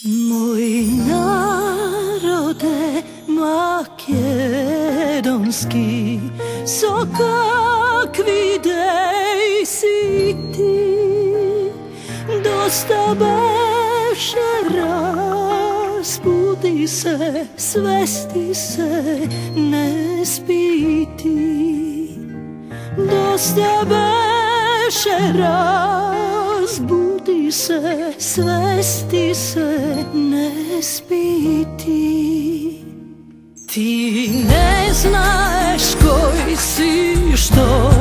Moj narode makedonski, so kakvi dej si ti. Dosta beše razbudi se, svesti se, ne spiti. Dosta beše razbudi se, svesti se, ne spiti. Ti ne znaš koji si, što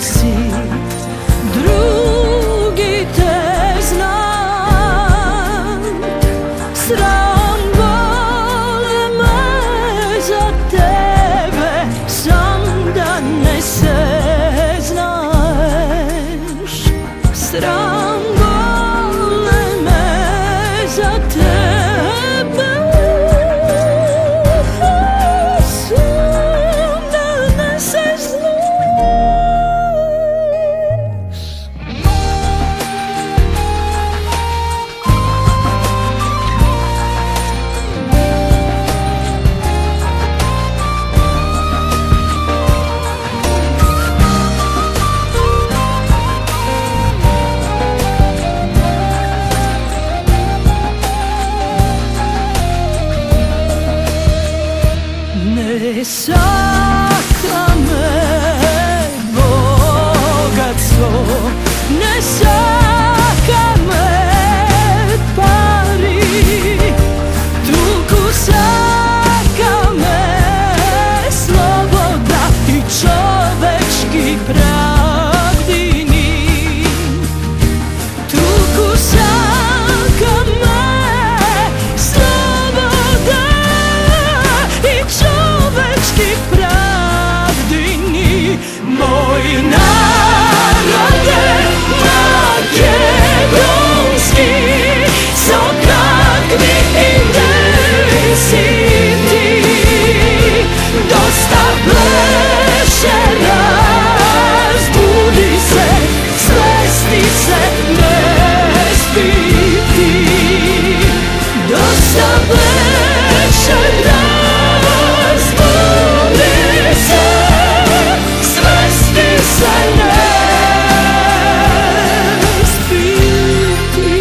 si, drugi te znam. Sram bole me za tebe, sam da ne se znaš. Sram bole me za tebe, sam da ne se znaš. Ne saka me bogatstvo, ne saka me pari, tuku saka me sloboda i čovečki pravdini. Tuku saka me sloboda i čovečki pravdini. Moj narode makedonski, so kakvi idej si ti. Dosta bleše razbudi se, svesti se, ne spiti. Dosta bleše razbudi se, svesti se, ne spiti.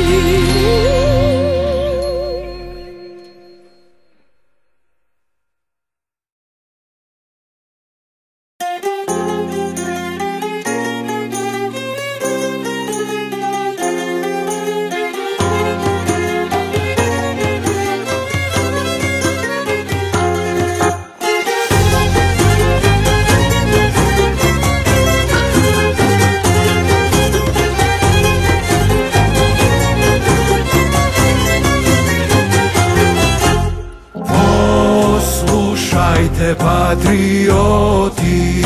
Poslušajte, patrioti,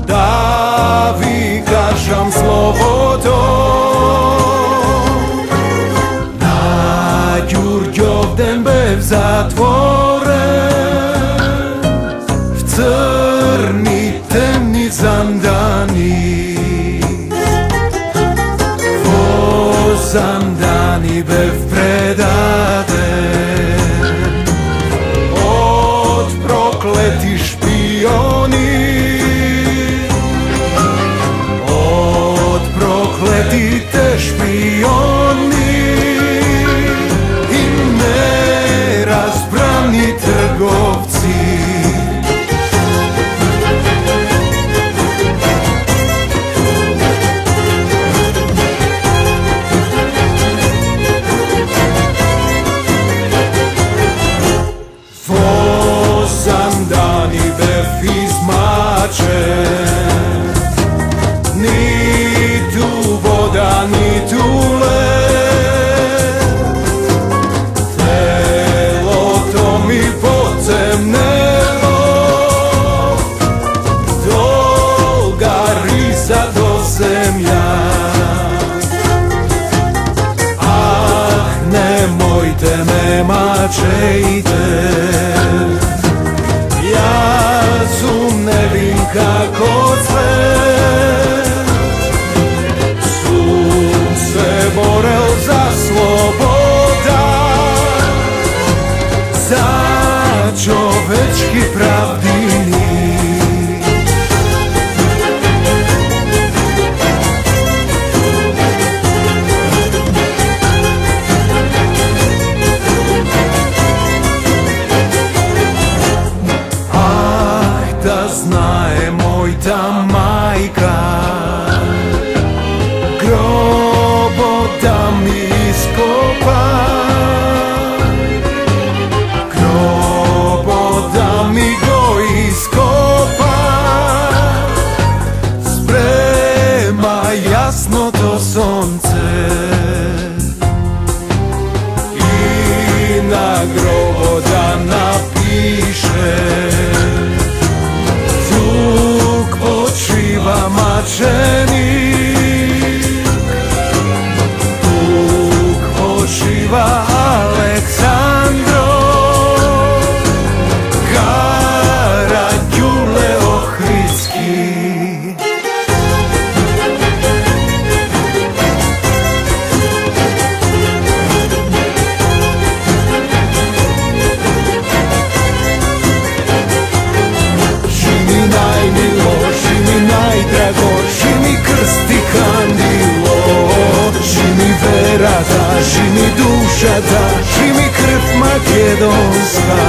da vi kažem slovo to. Na Đurđovden bev zatvoren, v crni temni zandani. Vo zandani bev predaden od prokleti špioni, od prokleti te špioni i nerazbrani trgovci. Zandani bev izmačen, ni tu voda, ni tu led. Telo to mi pocemnelo, dolga riza do zemlja. Ah, nemojte me mačejte, ja sum nevin kako cvet. Sum se borel za slobodu, mi iskopa, grobo da mi go iskopa, sprema jasno to sonce i na grobo da napiše: Tuk počiva mačenik, tuk počiva Aleksandro, Karađule Ohridski. Žimi krsti kandilo, žimi vera da, žimi duša da, žimi krv makedonska.